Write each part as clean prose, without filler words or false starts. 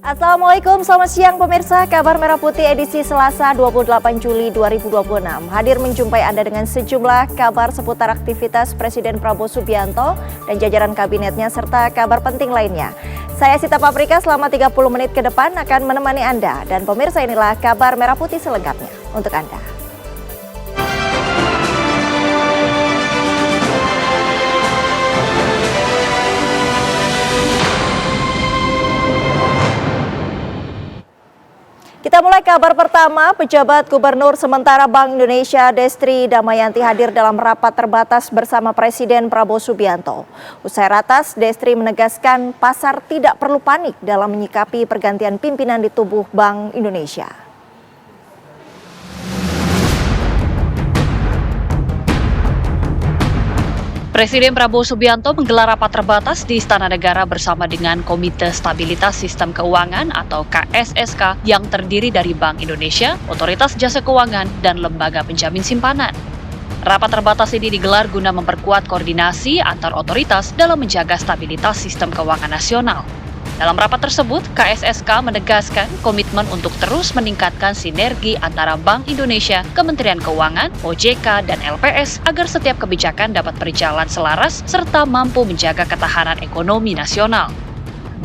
Assalamualaikum, selamat siang pemirsa. Kabar Merah Putih edisi Selasa 28 Juli 2026 hadir menjumpai Anda dengan sejumlah kabar seputar aktivitas Presiden Prabowo Subianto dan jajaran kabinetnya serta kabar penting lainnya. Saya Sita Paprika, selama 30 menit ke depan akan menemani Anda. Dan pemirsa, inilah kabar Merah Putih selengkapnya untuk Anda. Kita mulai kabar pertama. Pejabat Gubernur sementara Bank Indonesia Destri Damayanti hadir dalam rapat terbatas bersama Presiden Prabowo Subianto. Usai ratas, Destri menegaskan pasar tidak perlu panik dalam menyikapi pergantian pimpinan di tubuh Bank Indonesia. Presiden Prabowo Subianto menggelar rapat terbatas di Istana Negara bersama dengan Komite Stabilitas Sistem Keuangan atau KSSK yang terdiri dari Bank Indonesia, Otoritas Jasa Keuangan, dan Lembaga Penjamin Simpanan. Rapat terbatas ini digelar guna memperkuat koordinasi antar otoritas dalam menjaga stabilitas sistem keuangan nasional. Dalam rapat tersebut, KSSK menegaskan komitmen untuk terus meningkatkan sinergi antara Bank Indonesia, Kementerian Keuangan, OJK, dan LPS agar setiap kebijakan dapat berjalan selaras serta mampu menjaga ketahanan ekonomi nasional.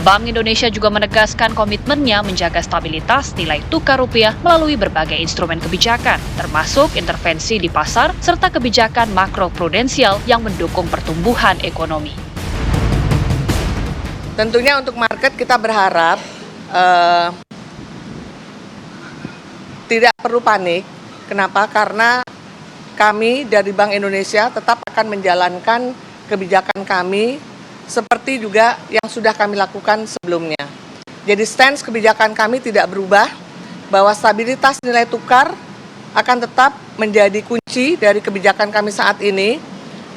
Bank Indonesia juga menegaskan komitmennya menjaga stabilitas nilai tukar rupiah melalui berbagai instrumen kebijakan, termasuk intervensi di pasar serta kebijakan makroprudensial yang mendukung pertumbuhan ekonomi. Tentunya untuk market kita berharap tidak perlu panik. Kenapa? Karena kami dari Bank Indonesia tetap akan menjalankan kebijakan kami seperti juga yang sudah kami lakukan sebelumnya. Jadi stance kebijakan kami tidak berubah, bahwa stabilitas nilai tukar akan tetap menjadi kunci dari kebijakan kami saat ini,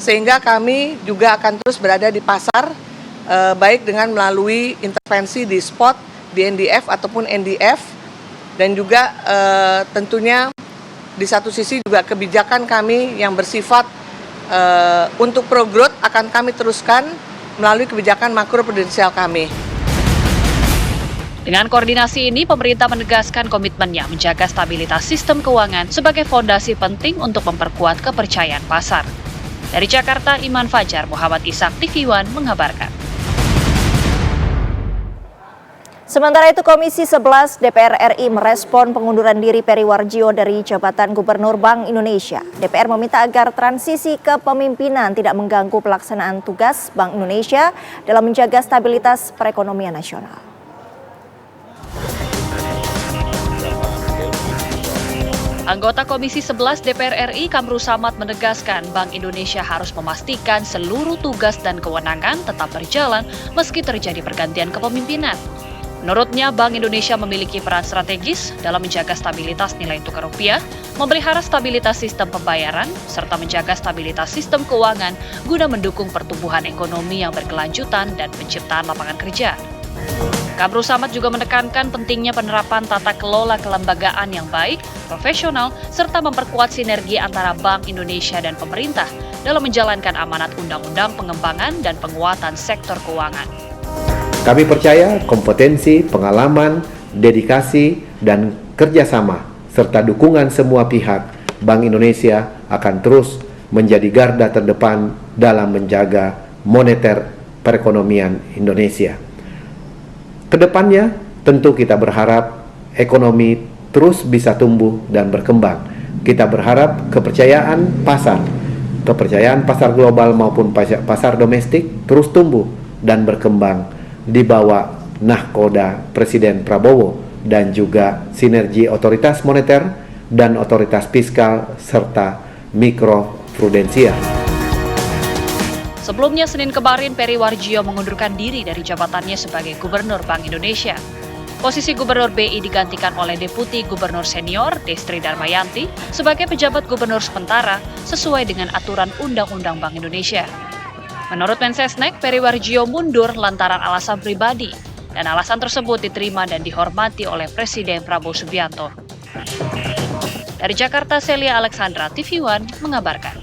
sehingga kami juga akan terus berada di pasar, baik dengan melalui intervensi di spot, di NDF ataupun NDF, dan juga tentunya di satu sisi juga kebijakan kami yang bersifat untuk pro growth akan kami teruskan melalui kebijakan makroprudensial kami. Dengan koordinasi ini, pemerintah menegaskan komitmennya menjaga stabilitas sistem keuangan sebagai fondasi penting untuk memperkuat kepercayaan pasar. Dari Jakarta, Iman Fajar, Muhammad Ishak, TV One mengabarkan. Sementara itu, Komisi 11 DPR RI merespon pengunduran diri Peri Warjio dari jabatan Gubernur Bank Indonesia. DPR meminta agar transisi kepemimpinan tidak mengganggu pelaksanaan tugas Bank Indonesia dalam menjaga stabilitas perekonomian nasional. Anggota Komisi 11 DPR RI Kamru Samad menegaskan Bank Indonesia harus memastikan seluruh tugas dan kewenangan tetap berjalan meski terjadi pergantian kepemimpinan. Menurutnya, Bank Indonesia memiliki peran strategis dalam menjaga stabilitas nilai tukar rupiah, memelihara stabilitas sistem pembayaran, serta menjaga stabilitas sistem keuangan guna mendukung pertumbuhan ekonomi yang berkelanjutan dan penciptaan lapangan kerja. Kamru Samad juga menekankan pentingnya penerapan tata kelola kelembagaan yang baik, profesional, serta memperkuat sinergi antara Bank Indonesia dan pemerintah dalam menjalankan amanat Undang-Undang Pengembangan dan Penguatan Sektor Keuangan. Kami percaya kompetensi, pengalaman, dedikasi, dan kerjasama, serta dukungan semua pihak, Bank Indonesia akan terus menjadi garda terdepan dalam menjaga moneter perekonomian Indonesia. Kedepannya, tentu kita berharap ekonomi terus bisa tumbuh dan berkembang. Kita berharap kepercayaan pasar global maupun pasar domestik terus tumbuh dan berkembang di bawah nahkoda Presiden Prabowo dan juga sinergi otoritas moneter dan otoritas fiskal serta mikroprudensial. Sebelumnya, Senin kemarin, Peri Warjio mengundurkan diri dari jabatannya sebagai Gubernur Bank Indonesia. Posisi Gubernur BI digantikan oleh Deputi Gubernur Senior Destri Damayanti sebagai pejabat gubernur sementara sesuai dengan aturan Undang-Undang Bank Indonesia. Menurut Mensesnek, Peri Warjio mundur lantaran alasan pribadi, dan alasan tersebut diterima dan dihormati oleh Presiden Prabowo Subianto. Dari Jakarta, Celia Alexandra, TV One mengabarkan.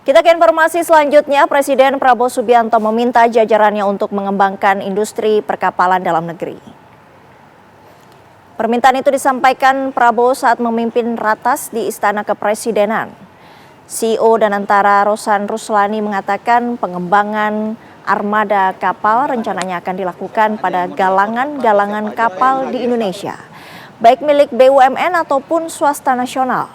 Kita ke informasi selanjutnya, Presiden Prabowo Subianto meminta jajarannya untuk mengembangkan industri perkapalan dalam negeri. Permintaan itu disampaikan Prabowo saat memimpin ratas di Istana Kepresidenan. CEO Danantara Rosan Ruslani mengatakan pengembangan armada kapal rencananya akan dilakukan pada galangan-galangan kapal di Indonesia, baik milik BUMN ataupun swasta nasional.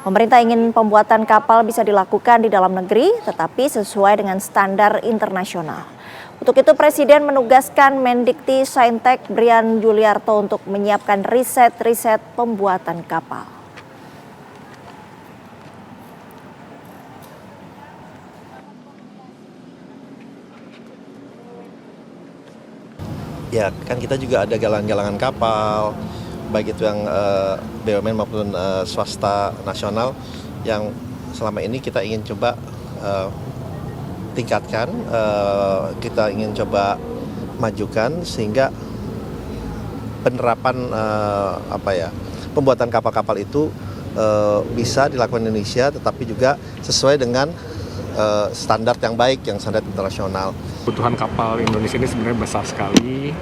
Pemerintah ingin pembuatan kapal bisa dilakukan di dalam negeri, tetapi sesuai dengan standar internasional. Untuk itu Presiden menugaskan Mendikti Saintek Brian Juliarto untuk menyiapkan riset pembuatan kapal. Ya, kan kita juga ada galangan-galangan kapal, baik itu yang BUMN maupun swasta nasional yang selama ini kita ingin coba tingkatkan, kita ingin coba majukan sehingga penerapan pembuatan kapal-kapal itu bisa dilakukan di Indonesia, tetapi juga sesuai dengan standar yang baik, yang standar internasional. Kebutuhan kapal Indonesia ini sebenarnya besar sekali.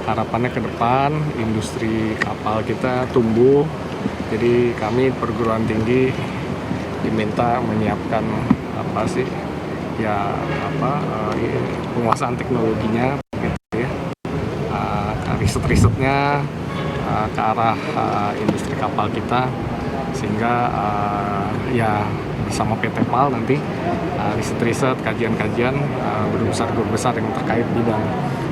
Harapannya ke depan industri kapal kita tumbuh. Jadi kami perguruan tinggi diminta menyiapkan penguasaan teknologinya, gitu ya. Riset-risetnya ke arah industri kapal kita, sehingga bersama PT PAL nanti riset-riset, kajian-kajian guru besar yang terkait bidang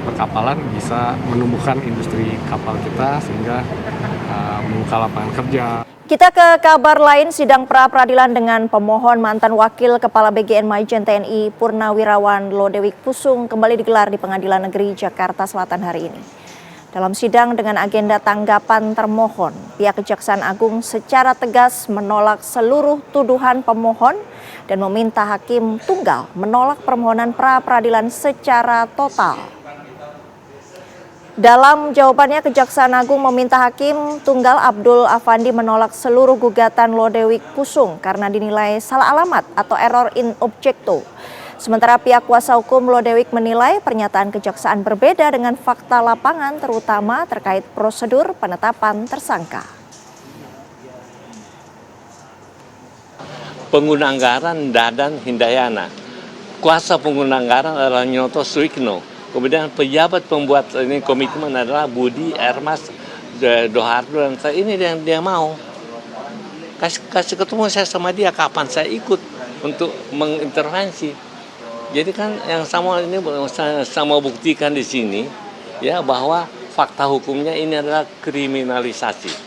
perkapalan bisa menumbuhkan industri kapal kita sehingga membuka lapangan kerja. Kita ke kabar lain, sidang pra-peradilan dengan pemohon mantan Wakil Kepala BGN Maijen TNI Purnawirawan Lodewijk Pusung kembali digelar di Pengadilan Negeri Jakarta Selatan hari ini. Dalam sidang dengan agenda tanggapan termohon, pihak Kejaksaan Agung secara tegas menolak seluruh tuduhan pemohon dan meminta hakim tunggal menolak permohonan pra-peradilan secara total. Dalam jawabannya, Kejaksaan Agung meminta Hakim Tunggal Abdul Afandi menolak seluruh gugatan Lodewijk Pusung karena dinilai salah alamat atau error in objecto. Sementara pihak kuasa hukum Lodewijk menilai pernyataan kejaksaan berbeda dengan fakta lapangan, terutama terkait prosedur penetapan tersangka. Pengguna anggaran Dadan Hindayana, kuasa pengguna anggaran adalah Nyoto Suikno. Kemudian pejabat pembuat ini komitmen adalah Budi Ermas Dohardo, dan saya ini yang dia mau. Kasih ketemu saya sama dia, kapan saya ikut untuk mengintervensi. Jadi kan yang sama ini sama buktikan di sini ya bahwa fakta hukumnya ini adalah kriminalisasi.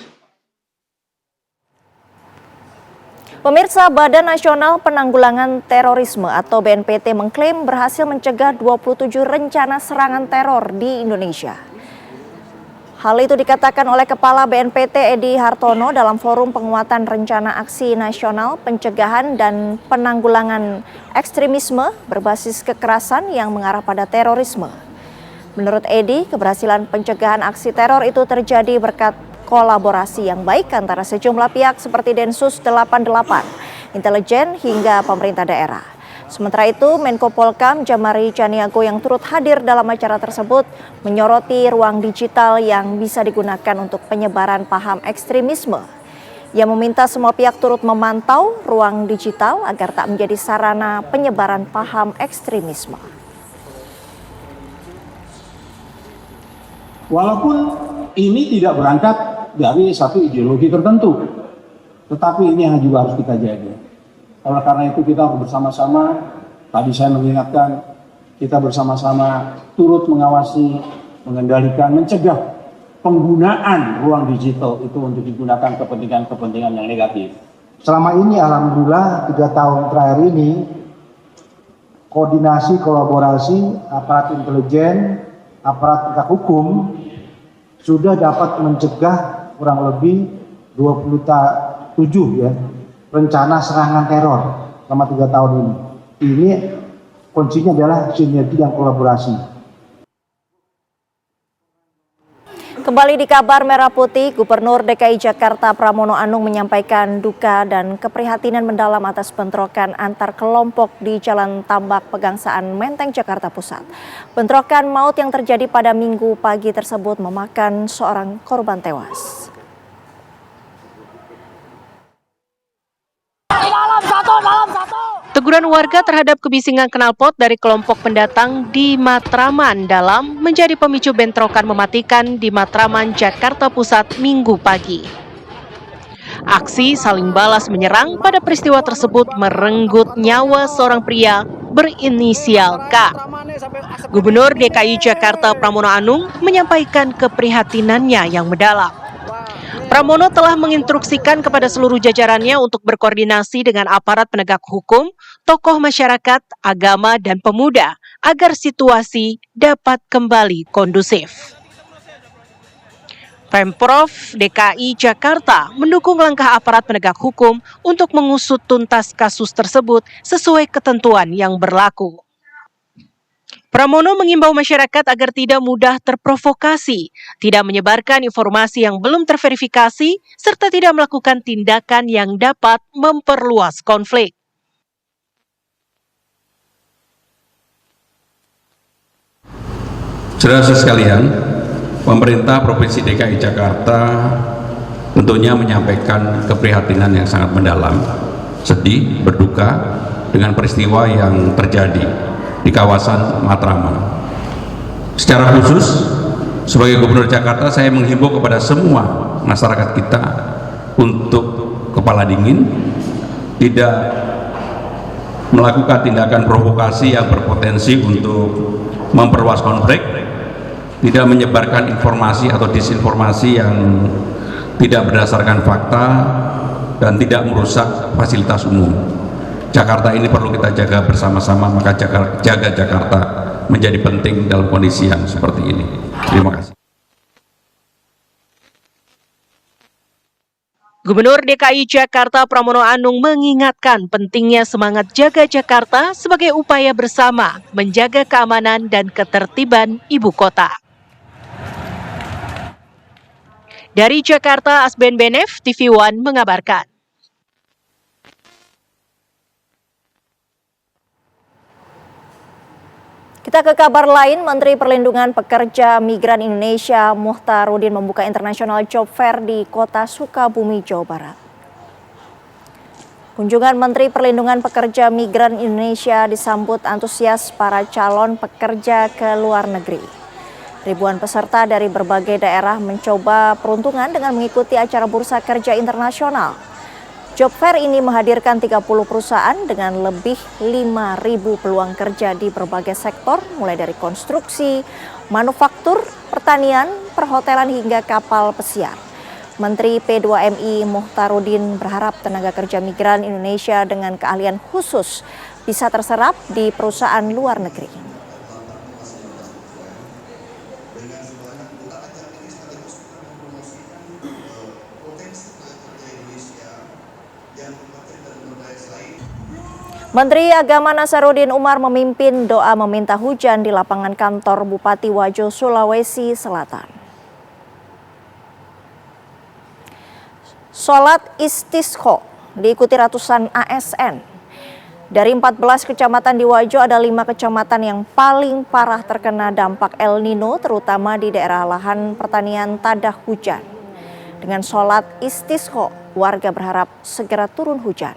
Pemirsa, Badan Nasional Penanggulangan Terorisme atau BNPT mengklaim berhasil mencegah 27 rencana serangan teror di Indonesia. Hal itu dikatakan oleh Kepala BNPT Edi Hartono dalam forum penguatan rencana aksi nasional pencegahan dan penanggulangan ekstremisme berbasis kekerasan yang mengarah pada terorisme. Menurut Edi, keberhasilan pencegahan aksi teror itu terjadi berkat kolaborasi yang baik antara sejumlah pihak seperti Densus 88, intelijen hingga pemerintah daerah. Sementara itu, Menko Polkam Jamari Caniago yang turut hadir dalam acara tersebut menyoroti ruang digital yang bisa digunakan untuk penyebaran paham ekstremisme. Ia meminta semua pihak turut memantau ruang digital agar tak menjadi sarana penyebaran paham ekstremisme. Walaupun ini tidak berangkat dari satu ideologi tertentu, tetapi ini yang juga harus kita jaga. Oleh karena itu kita bersama-sama, tadi saya mengingatkan, kita bersama-sama turut mengawasi, mengendalikan, mencegah penggunaan ruang digital itu untuk digunakan kepentingan-kepentingan yang negatif. Selama ini alhamdulillah 3 tahun terakhir ini, koordinasi, kolaborasi aparat intelijen, aparat penegak hukum sudah dapat mencegah kurang lebih 27 rencana serangan teror selama 3 tahun ini. Ini kuncinya adalah sinergi dan kolaborasi. Kembali di kabar Merah Putih, Gubernur DKI Jakarta Pramono Anung menyampaikan duka dan keprihatinan mendalam atas bentrokan antar kelompok di Jalan Tambak Pegangsaan Menteng, Jakarta Pusat. Bentrokan maut yang terjadi pada Minggu pagi tersebut memakan seorang korban tewas. Teguran warga terhadap kebisingan knalpot dari kelompok pendatang di Matraman Dalam menjadi pemicu bentrokan mematikan di Matraman, Jakarta Pusat Minggu pagi. Aksi saling balas menyerang pada peristiwa tersebut merenggut nyawa seorang pria berinisial K. Gubernur DKI Jakarta Pramono Anung menyampaikan keprihatinannya yang mendalam. Pramono telah menginstruksikan kepada seluruh jajarannya untuk berkoordinasi dengan aparat penegak hukum, tokoh masyarakat, agama, dan pemuda agar situasi dapat kembali kondusif. Pemprov DKI Jakarta mendukung langkah aparat penegak hukum untuk mengusut tuntas kasus tersebut sesuai ketentuan yang berlaku. Pramono mengimbau masyarakat agar tidak mudah terprovokasi, tidak menyebarkan informasi yang belum terverifikasi, serta tidak melakukan tindakan yang dapat memperluas konflik. Saudara sekalian, pemerintah Provinsi DKI Jakarta tentunya menyampaikan keprihatinan yang sangat mendalam, sedih, berduka dengan peristiwa yang terjadi di kawasan Matraman. Secara khusus, sebagai Gubernur Jakarta, saya menghimbau kepada semua masyarakat kita untuk kepala dingin, tidak melakukan tindakan provokasi yang berpotensi untuk memperluas konflik, tidak menyebarkan informasi atau disinformasi yang tidak berdasarkan fakta, dan tidak merusak fasilitas umum. Jakarta ini perlu kita jaga bersama-sama, maka jaga Jakarta menjadi penting dalam kondisi yang seperti ini. Terima kasih. Gubernur DKI Jakarta Pramono Anung mengingatkan pentingnya semangat jaga Jakarta sebagai upaya bersama menjaga keamanan dan ketertiban ibu kota. Dari Jakarta, Asben Benef, TV One mengabarkan. Kita ke kabar lain, Menteri Perlindungan Pekerja Migran Indonesia Muhtarudin membuka International Job Fair di Kota Sukabumi, Jawa Barat. Kunjungan Menteri Perlindungan Pekerja Migran Indonesia disambut antusias para calon pekerja ke luar negeri. Ribuan peserta dari berbagai daerah mencoba peruntungan dengan mengikuti acara Bursa Kerja Internasional. Job Fair ini menghadirkan 30 perusahaan dengan lebih 5.000 peluang kerja di berbagai sektor, mulai dari konstruksi, manufaktur, pertanian, perhotelan hingga kapal pesiar. Menteri P2MI Muhtarudin berharap tenaga kerja migran Indonesia dengan keahlian khusus bisa terserap di perusahaan luar negeri. Menteri Agama Nasaruddin Umar memimpin doa meminta hujan di lapangan kantor Bupati Wajo, Sulawesi Selatan. Sholat istisqa diikuti ratusan ASN. Dari 14 kecamatan di Wajo, ada 5 kecamatan yang paling parah terkena dampak El Nino, terutama di daerah lahan pertanian tadah hujan. Dengan sholat istisqa, warga berharap segera turun hujan.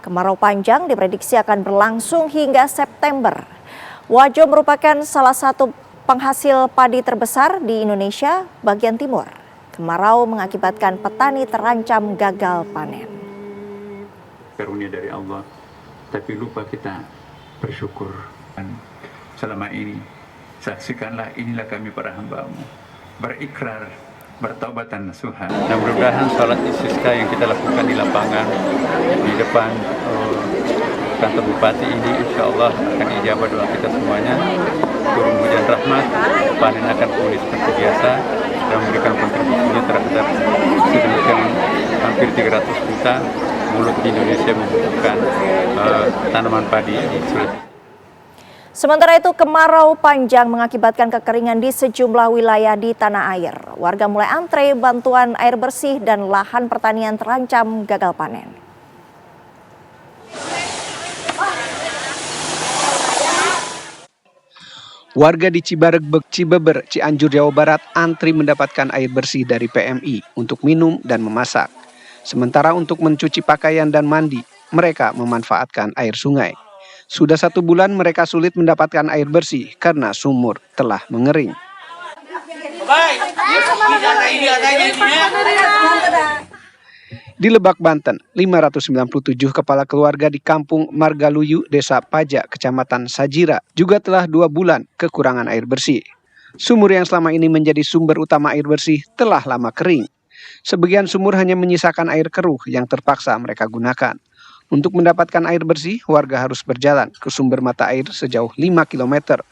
Kemarau panjang diprediksi akan berlangsung hingga September. Wajo merupakan salah satu penghasil padi terbesar di Indonesia bagian timur. Kemarau mengakibatkan petani terancam gagal panen. Karunia dari Allah, tapi lupa kita bersyukur. Selama ini, saksikanlah inilah kami para hamba-Mu, berikrar, bertaubatan nasuha. Dan mudah-mudahan sholat istisqa yang kita lakukan di lapangan, di depan kantor bupati ini, insya Allah akan ijabah doa kita semuanya. Turun hujan rahmat, panen akan pulih seperti biasa, dan memberikan kontribusinya terhadap sedemikian hampir 300 juta mulut di Indonesia membutuhkan tanaman padi di Sulawesi. Sementara itu, kemarau panjang mengakibatkan kekeringan di sejumlah wilayah di tanah air. Warga mulai antre bantuan air bersih dan lahan pertanian terancam gagal panen. Warga di Cibaregbek, Cibeber, Cianjur, Jawa Barat antri mendapatkan air bersih dari PMI untuk minum dan memasak. Sementara untuk mencuci pakaian dan mandi, mereka memanfaatkan air sungai. Sudah 1 bulan mereka sulit mendapatkan air bersih karena sumur telah mengering. Di Lebak, Banten, 597 kepala keluarga di Kampung Margaluyu, Desa Pajak, Kecamatan Sajira, juga telah 2 bulan kekurangan air bersih. Sumur yang selama ini menjadi sumber utama air bersih telah lama kering. Sebagian sumur hanya menyisakan air keruh yang terpaksa mereka gunakan. Untuk mendapatkan air bersih, warga harus berjalan ke sumber mata air sejauh 5 km.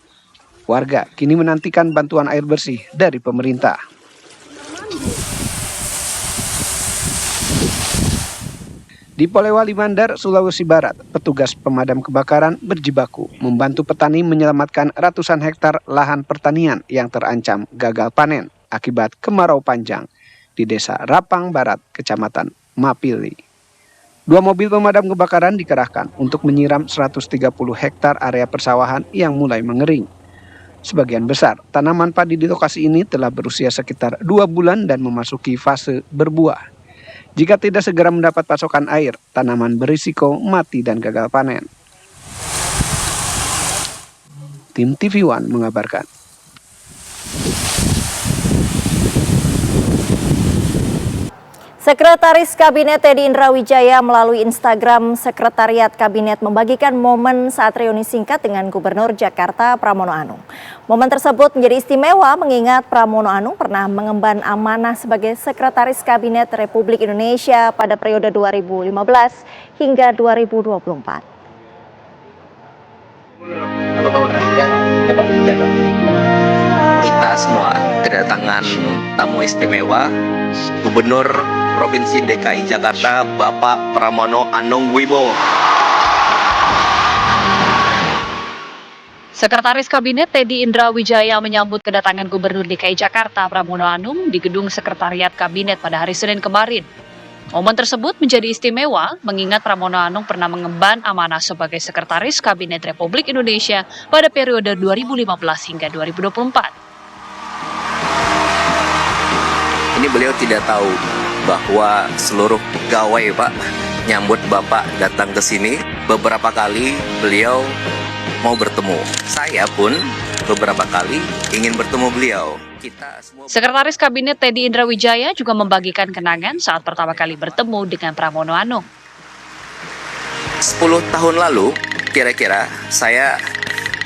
Warga kini menantikan bantuan air bersih dari pemerintah. Di Polewali Mandar, Sulawesi Barat, petugas pemadam kebakaran berjibaku membantu petani menyelamatkan ratusan hektar lahan pertanian yang terancam gagal panen akibat kemarau panjang di Desa Rapang Barat, Kecamatan Mapili. 2 mobil pemadam kebakaran dikerahkan untuk menyiram 130 hektar area persawahan yang mulai mengering. Sebagian besar tanaman padi di lokasi ini telah berusia sekitar 2 bulan dan memasuki fase berbuah. Jika tidak segera mendapat pasokan air, tanaman berisiko mati dan gagal panen. Tim TV One mengabarkan. Sekretaris Kabinet Teddy Indra Wijaya melalui Instagram Sekretariat Kabinet membagikan momen saat reuni singkat dengan Gubernur Jakarta Pramono Anung. Momen tersebut menjadi istimewa mengingat Pramono Anung pernah mengemban amanah sebagai Sekretaris Kabinet Republik Indonesia pada periode 2015 hingga 2024. Kita semua kedatangan tamu istimewa Gubernur Provinsi DKI Jakarta Bapak Pramono Anung Wibowo. Sekretaris Kabinet Teddy Indra Wijaya menyambut kedatangan Gubernur DKI Jakarta Pramono Anung di Gedung Sekretariat Kabinet pada hari Senin kemarin. Momen tersebut menjadi istimewa mengingat Pramono Anung pernah mengemban amanah sebagai Sekretaris Kabinet Republik Indonesia pada periode 2015 hingga 2024. Ini beliau tidak tahu bahwa seluruh pegawai Pak nyambut Bapak datang ke sini. Beberapa kali beliau mau bertemu. Saya pun beberapa kali ingin bertemu beliau. Sekretaris Kabinet Teddy Indra Wijaya juga membagikan kenangan saat pertama kali bertemu dengan Pramono Anung. 10 tahun lalu kira-kira saya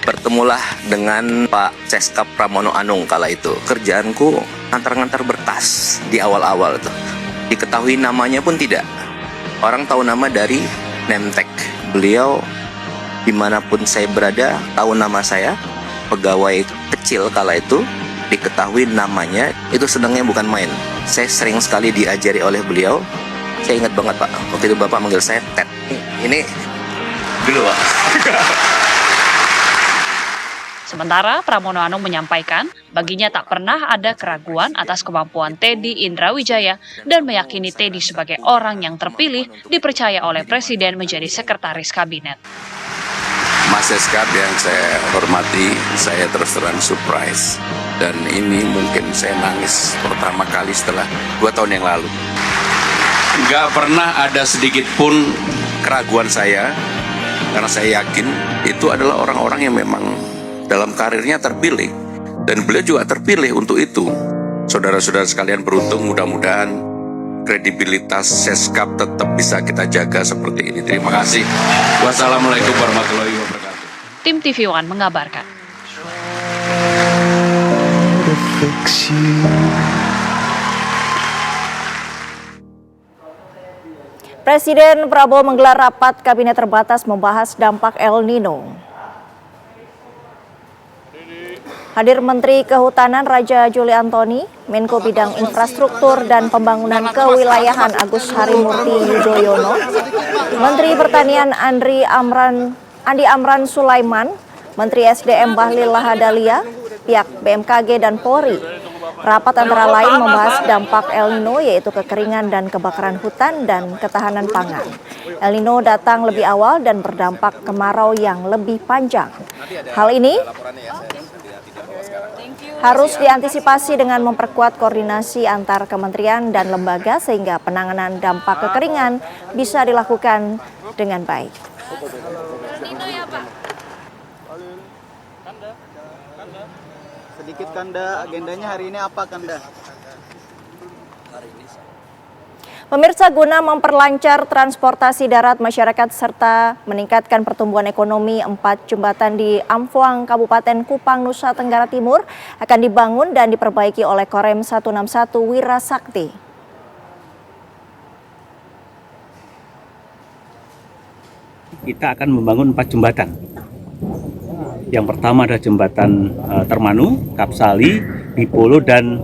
bertemulah dengan Pak Seskap Pramono Anung kala itu. Kerjaanku ngantar-ngantar berkas di awal-awal itu. Diketahui namanya pun tidak. Orang tahu nama dari name tag. Beliau dimanapun saya berada tahu nama saya. Pegawai kecil kala itu diketahui namanya, itu senangnya bukan main. Saya sering sekali diajari oleh beliau. Saya ingat banget Pak, waktu itu Bapak manggil saya Ted. Ini dulu Pak. Sementara Pramono Anung menyampaikan baginya tak pernah ada keraguan atas kemampuan Teddy Indra Wijaya dan meyakini Teddy sebagai orang yang terpilih dipercaya oleh Presiden menjadi Sekretaris Kabinet. Mas Seskap yang saya hormati, saya terus terang surprise. Dan ini mungkin saya nangis pertama kali setelah 2 tahun yang lalu. Nggak pernah ada sedikit pun keraguan saya, karena saya yakin itu adalah orang-orang yang memang dalam karirnya terpilih. Dan beliau juga terpilih untuk itu. Saudara-saudara sekalian beruntung, mudah-mudahan kredibilitas Seskap tetap bisa kita jaga seperti ini. Terima kasih. Wassalamualaikum warahmatullahi wabarakatuh. Tim TV One mengabarkan. Presiden Prabowo menggelar rapat kabinet terbatas membahas dampak El Nino. Hadir Menteri Kehutanan Raja Juli Antoni, Menko Bidang Infrastruktur dan Pembangunan Kewilayahan Agus Harimurti Yudhoyono, Menteri Pertanian Andi Amran Sulaiman, Menteri SDM Bahlil Lahadalia, pihak BMKG dan Polri. Rapat antara lain membahas dampak El Nino yaitu kekeringan dan kebakaran hutan dan ketahanan pangan. El Nino datang lebih awal dan berdampak kemarau yang lebih panjang. Hal ini harus diantisipasi dengan memperkuat koordinasi antar kementerian dan lembaga sehingga penanganan dampak kekeringan bisa dilakukan dengan baik. Sedikit Kanda, agendanya hari ini apa Kanda? Pemirsa, guna memperlancar transportasi darat masyarakat serta meningkatkan pertumbuhan ekonomi, 4 jembatan di Amfuang, Kabupaten Kupang, Nusa Tenggara Timur akan dibangun dan diperbaiki oleh Korem 161 Wirasakti. Kita akan membangun 4 jembatan. Yang pertama adalah jembatan Termanu, Kapsali, Bipolo, dan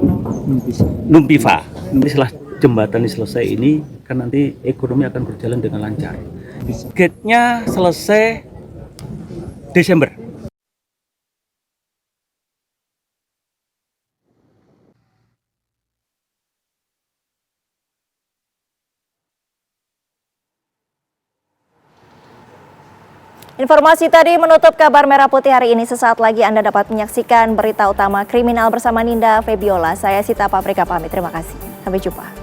Numpiva. Nanti setelah jembatan ini selesai ini, kan nanti ekonomi akan berjalan dengan lancar. Targetnya selesai Desember. Informasi tadi menutup kabar Merah Putih hari ini. Sesaat lagi Anda dapat menyaksikan berita utama kriminal bersama Ninda Febiola. Saya Sita Paprika pamit. Terima kasih. Sampai jumpa.